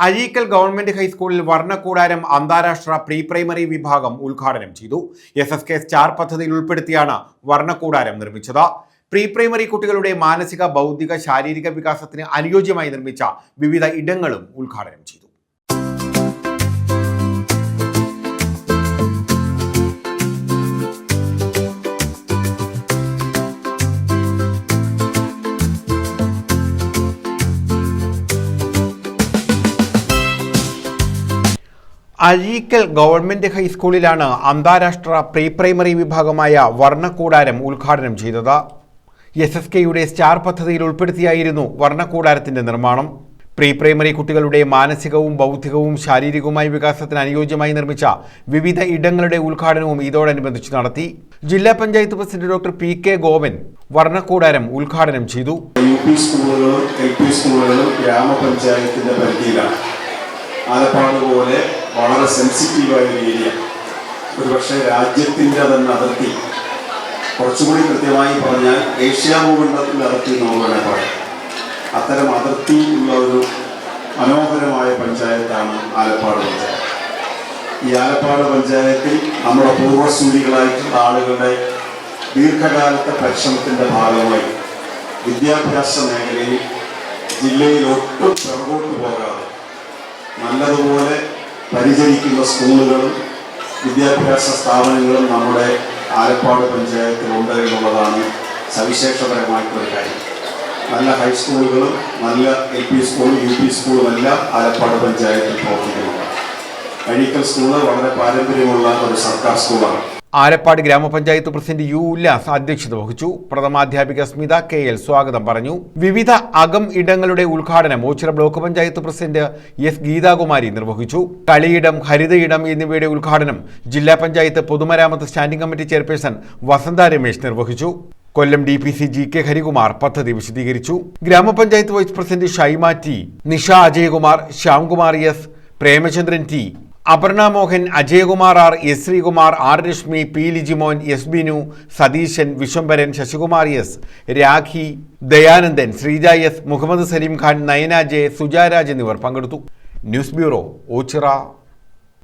Azhikkal government ഹൈസ്കൂളിൽ വർണ്ണക്കൂടാരം അന്താരാഷ്ട്ര pre primary വിഭാഗം ഉദ്ഘാടനം ചെയ്തു. SSK സ്റ്റാർ പദ്ധതിയിൽ ഉൾപ്പെടുത്തിയാണ് വർണ്ണക്കൂടാരം നിർമ്മിച്ചത്. പ്രീ പ്രൈമറി കുട്ടികളുടെ മാനസിക, ബൗദ്ധിക, ശാരീരിക വികാസത്തിന് അനുയോജ്യമായി നിർമ്മിച്ച വിവിധ ഇടങ്ങളും ഉദ്ഘാടനം ചെയ്തു. അഴീക്കൽ ഗവൺമെന്റ് ഹൈസ്കൂളിലാണ് അന്താരാഷ്ട്ര പ്രീ പ്രൈമറി വിഭാഗമായ വർണ്ണക്കൂടാരം ഉദ്ഘാടനം ചെയ്തത്. SSKയുടെ സ്റ്റാർ പദ്ധതിയിൽ ഉൾപ്പെടുത്തിയായിരുന്നു വർണ്ണക്കൂടാരത്തിന്റെ നിർമ്മാണം. പ്രീ പ്രൈമറി കുട്ടികളുടെ മാനസികവും, ബൗദ്ധികവും, ശാരീരികവുമായ വികാസത്തിന് അനുയോജ്യമായി നിർമ്മിച്ച വിവിധ ഇടങ്ങളുടെ ഉദ്ഘാടനവും ഇതോടനുബന്ധിച്ച് നടത്തി. ജില്ലാ panchayat president doctor PK Govan വർണ്ണക്കൂടാരം ഉദ്ഘാടനം ചെയ്തു. UP സ്കൂളുകളും LP സ്കൂളുകളും ഗ്രാമപഞ്ചായത്തിന്റെ പരിധിയിലാണ്. ആലപ്പാട് പോലെ വളരെ സെൻസിറ്റീവായ ഒരു ഏരിയ, ഒരുപക്ഷെ രാജ്യത്തിൻ്റെ തന്നെ അതിർത്തി, കുറച്ചുകൂടി കൃത്യമായി പറഞ്ഞാൽ ഏഷ്യാ ഭൂഖണ്ഡത്തിൻ്റെ അതിർത്തി എന്ന് തന്നെ പറയാം. അത്തരം അതിർത്തി ഉള്ള ഒരു മനോഹരമായ പഞ്ചായത്താണ് ആലപ്പാട് പഞ്ചായത്ത്. ഈ ആലപ്പാട് പഞ്ചായത്തിൽ നമ്മുടെ പൂർവ്വസൂരികളായിട്ടുള്ള ആളുകളുടെ ദീർഘകാലത്തെ പരിശ്രമത്തിൻ്റെ ഭാഗമായി വിദ്യാഭ്യാസ മേഖലയിൽ ജില്ലയിൽ ഒട്ടും പിറകോട്ട് പോകാതെ നല്ലതുപോലെ പരിചരിക്കുന്ന സ്കൂളുകളും വിദ്യാഭ്യാസ സ്ഥാപനങ്ങളും നമ്മുടെ ആലപ്പാട് പഞ്ചായത്തിലുണ്ട് എന്നുള്ളതാണ് സവിശേഷപരമായിട്ടൊരു കാര്യം. നല്ല ഹൈസ്കൂളുകളും നല്ല LP സ്കൂളും UP സ്കൂളും എല്ലാം ആലപ്പാട് പഞ്ചായത്തിൽ പ്രവർത്തിക്കുന്നുണ്ട്. അഴീക്കൽ സ്കൂള് വളരെ പാരമ്പര്യമുള്ള ഒരു സർക്കാർ സ്കൂളാണ്. ആലപ്പാട് ഗ്രാമപഞ്ചായത്ത് പ്രസിഡന്റ് U ഉല്ലാസ് അധ്യക്ഷത വഹിച്ചു. പ്രഥമാധ്യാപിക സ്മിത KL സ്വാഗതം പറഞ്ഞു. വിവിധ അകം ഇടങ്ങളുടെ ഉദ്ഘാടനം Ochira block panchayat president S Geethakumari നിർവഹിച്ചു. കളിയിടം, ഹരിതയിടം എന്നിവയുടെ ഉദ്ഘാടനം ജില്ലാ പഞ്ചായത്ത് പൊതുമരാമത്ത് standing committee chairperson Vasantha Ramesh നിർവഹിച്ചു. കൊല്ലം DPC GK ഹരികുമാർ പദ്ധതി വിശദീകരിച്ചു. ഗ്രാമപഞ്ചായത്ത് vice president Shaima T, Nisha Ajayakumar, Shyamkumar S, Premachandran T, Aparna Mohan, Ajayakumar R, S Sreekumar, R Rashmi, P Lijimon, S Binu, Satheesan, Viswambharan, Sasikumar S, Rakhi, Dayanandan, Sreeja S, Muhammad Salim Khan, Nayana J, Sujaraj എന്നിവർ പങ്കെടുത്തു. News bureau, Ochira.